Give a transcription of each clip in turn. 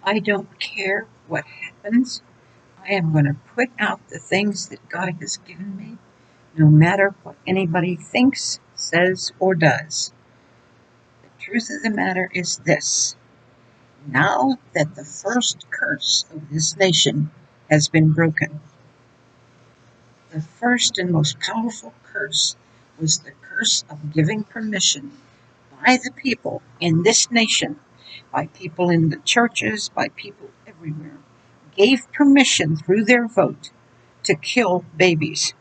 I don't care what happens. I am going to put out the things that God has given me, no matter what anybody thinks, says, or does. The truth of the matter is this. Now that the first curse of this nation has been broken, the first and most powerful curse was the curse of giving permission by the people in this nation, by people in the churches, by people everywhere, gave permission through their vote to kill babies.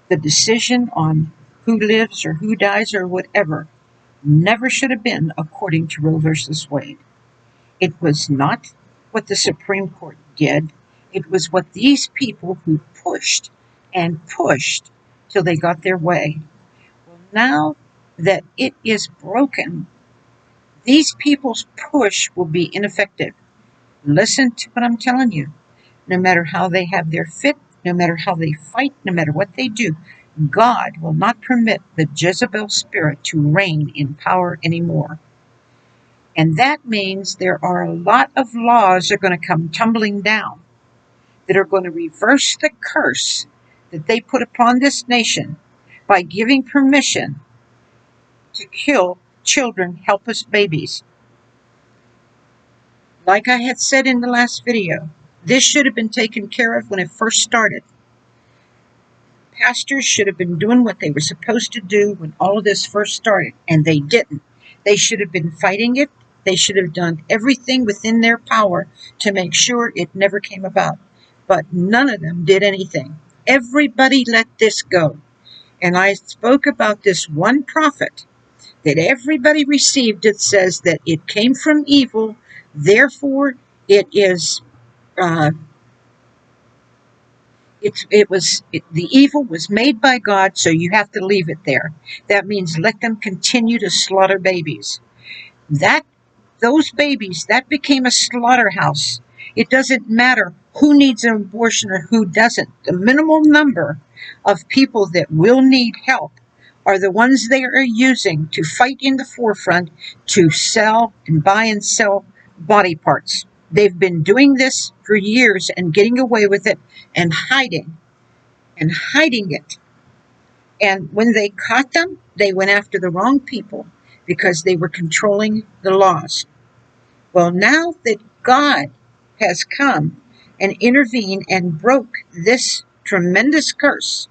The decision on who lives or who dies or whatever never should have been according to Roe versus Wade. It was not what the Supreme Court did. It was what these people who pushed and pushed till they got their way. Well, now that it is broken, these people's push will be ineffective. Listen to what I'm telling you. No matter how they have their fit, no matter how they fight, no matter what they do, God will not permit the Jezebel spirit to reign in power anymore. And that means there are a lot of laws that are going to come tumbling down that are going to reverse the curse that they put upon this nation by giving permission to kill children, helpless babies. Like I had said in the last video, this should have been taken care of when it first started. Pastors should have been doing what they were supposed to do when all of this first started, and they didn't. They should have been fighting it. They should have done everything within their power to make sure it never came about. But none of them did anything. Everybody let this go. And I spoke about this one prophet that everybody received. It says that it came from evil, therefore it is the evil was made by God, so you have to leave it there. That means let them continue to slaughter babies. Those babies, that became a slaughterhouse. It doesn't matter who needs an abortion or who doesn't. The minimal number of people that will need help are the ones they are using to fight in the forefront to sell and buy and sell body parts. They've been doing this for years and getting away with it and hiding it. And when they caught them, they went after the wrong people because they were controlling the laws. Well, now that God has come and intervened and broke this tremendous curse,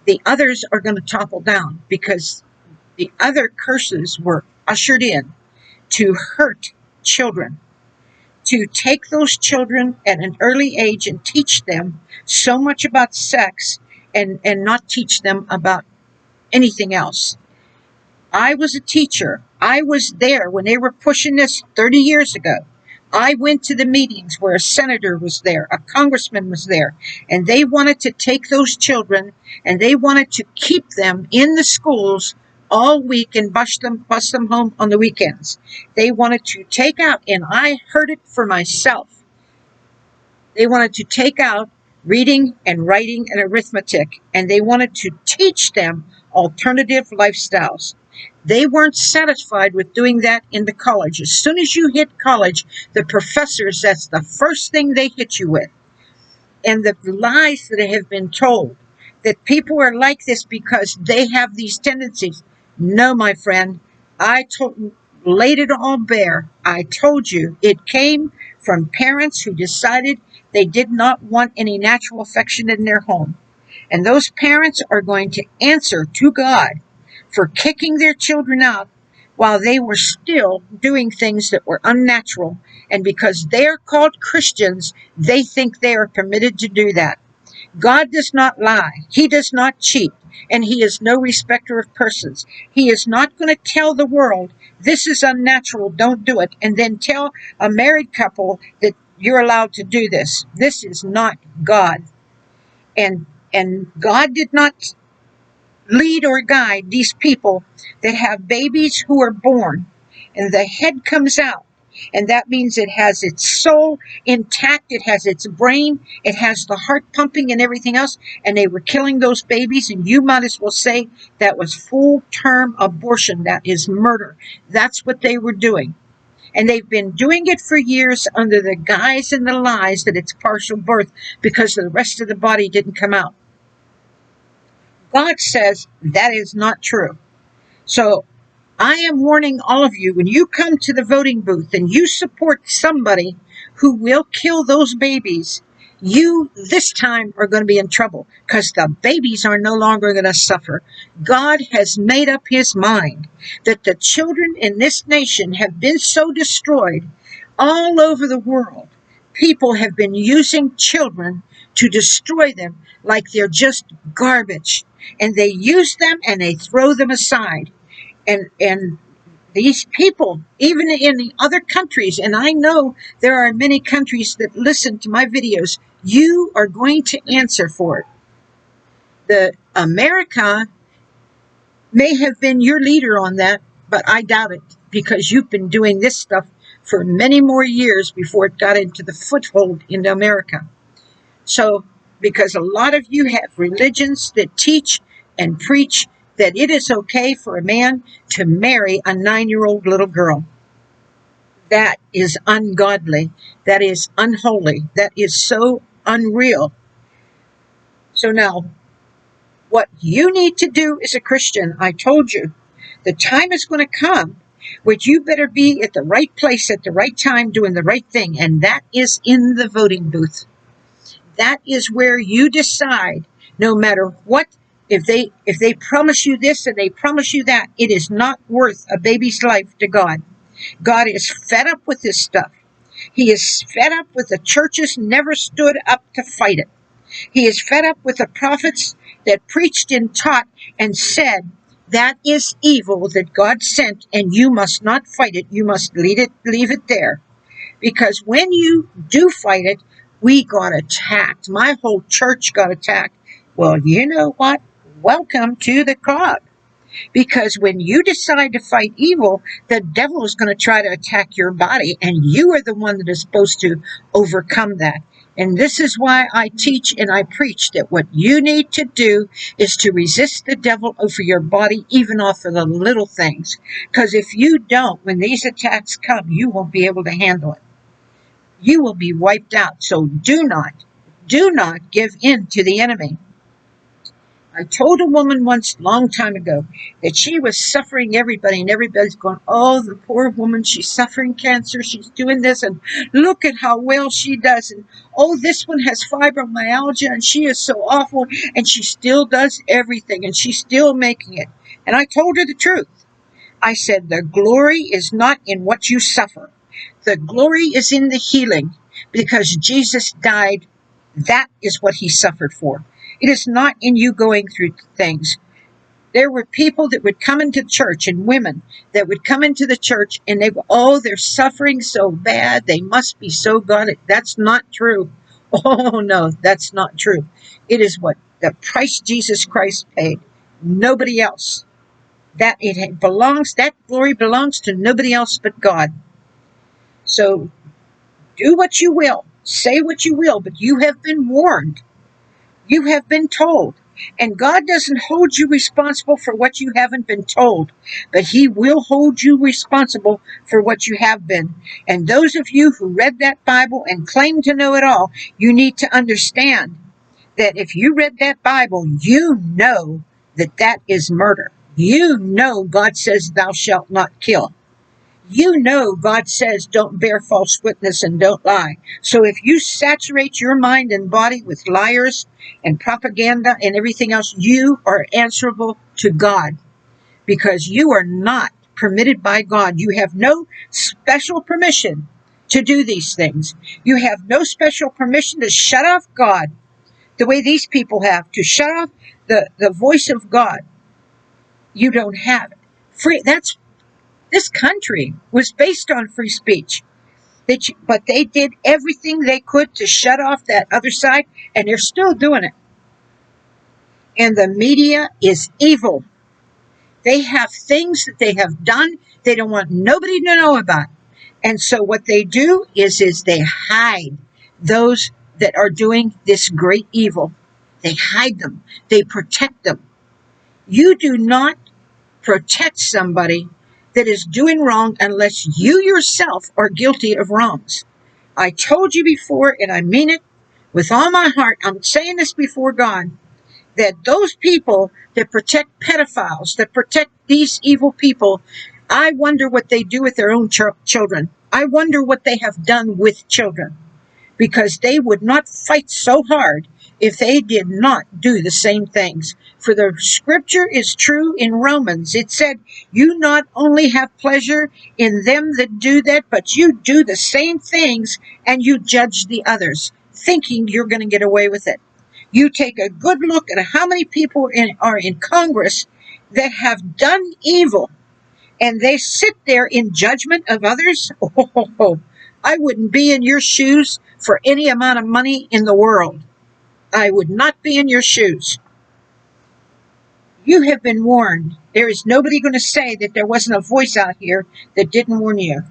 the others are going to topple down because the other curses were ushered in to hurt children, to take those children at an early age and teach them so much about sex and not teach them about anything else. I was a teacher. I was there when they were pushing this 30 years ago. I went to the meetings where a senator was there, a congressman was there, and they wanted to take those children and they wanted to keep them in the schools all week and bus them home on the weekends. They wanted to take out, and I heard it for myself, they wanted to take out reading and writing and arithmetic, and they wanted to teach them alternative lifestyles. They weren't satisfied with doing that in the college. As soon as you hit college, the professors, that's the first thing they hit you with. And the lies that have been told, that people are like this because they have these tendencies. No, my friend, laid it all bare. I told you it came from parents who decided they did not want any natural affection in their home. And those parents are going to answer to God for kicking their children out while they were still doing things that were unnatural. And because they're called Christians, they think they are permitted to do that. God does not lie. He does not cheat. And he is no respecter of persons. He is not going to tell the world, this is unnatural, don't do it, and then tell a married couple that you're allowed to do this. This is not God. And God did not lead or guide these people that have babies who are born and the head comes out, and that means it has its soul intact, it has its brain, it has the heart pumping and everything else, and they were killing those babies, and you might as well say that was full-term abortion. That is murder. That's what they were doing. And they've been doing it for years under the guise and the lies that it's partial birth because the rest of the body didn't come out. God says that is not true. So I am warning all of you, when you come to the voting booth and you support somebody who will kill those babies, you this time are going to be in trouble because the babies are no longer going to suffer. God has made up his mind that the children in this nation have been so destroyed all over the world. People have been using children to destroy them like they're just garbage. And they use them and they throw them aside. And these people, even in the other countries, and I know there are many countries that listen to my videos, you are going to answer for it. The America may have been your leader on that, but I doubt it because you've been doing this stuff for many more years before it got into the foothold in America. So, because a lot of you have religions that teach and preach that it is okay for a man to marry a 9-year-old little girl. That is ungodly. That is unholy. That is so unreal. So now, what you need to do as a Christian, I told you, the time is going to come which you better be at the right place at the right time doing the right thing, and that is in the voting booth. That is where you decide, no matter what, if they promise you this and they promise you that, it is not worth a baby's life to God. God is fed up with this stuff. He is fed up with the churches never stood up to fight it. He is fed up with the prophets that preached and taught and said, that is evil that God sent, and you must not fight it. You must leave it there. Because when you do fight it, we got attacked. My whole church got attacked. Well, you know what? Welcome to the club. Because when you decide to fight evil, the devil is going to try to attack your body, and you are the one that is supposed to overcome that. And this is why I teach and I preach that what you need to do is to resist the devil over your body, even off of the little things. Because if you don't, when these attacks come, you won't be able to handle it. You will be wiped out. So do not give in to the enemy. I told a woman once, long time ago, that she was suffering everybody, and everybody's going, oh, the poor woman, she's suffering cancer, she's doing this, and look at how well she does, and oh, this one has fibromyalgia, and she is so awful, and she still does everything, and she's still making it. And I told her the truth. I said, the glory is not in what you suffer. The glory is in the healing, because Jesus died. That is what he suffered for. It is not in you going through things. There were people that would come into church, and women that would come into the church, and they go, oh, they're suffering so bad. They must be so God. That's not true. Oh, no, that's not true. It is what the price Jesus Christ paid. Nobody else. That glory belongs to nobody else but God. So do what you will. Say what you will, but you have been warned. You have been told. And God doesn't hold you responsible for what you haven't been told, but he will hold you responsible for what you have been. And those of you who read that Bible and claim to know it all, you need to understand that if you read that Bible, you know that that is murder. You know God says thou shalt not kill. You know God says don't bear false witness and don't lie. So if you saturate your mind and body with liars and propaganda and everything else, you are answerable to God, because you are not permitted by God. You have no special permission to do these things. You have no special permission to shut off God the way these people have, to shut off the voice of God. You don't have it. This country was based on free speech. But they did everything they could to shut off that other side, and they're still doing it. And the media is evil. They have things that they have done they don't want nobody to know about. And so what they do is they hide those that are doing this great evil. They hide them. They protect them. You do not protect somebody that is doing wrong unless you yourself are guilty of wrongs. I told you before, and I mean it with all my heart. I'm saying this before God, that those people that protect pedophiles, that protect these evil people, I wonder what they do with their own children. I wonder what they have done with children, because they would not fight so hard if they did not do the same things. For the scripture is true in Romans. It said, you not only have pleasure in them that do that, but you do the same things and you judge the others, thinking you're going to get away with it. You take a good look at how many people are in Congress that have done evil, and they sit there in judgment of others. Oh, I wouldn't be in your shoes for any amount of money in the world. I would not be in your shoes. You have been warned. There is nobody going to say that there wasn't a voice out here that didn't warn you.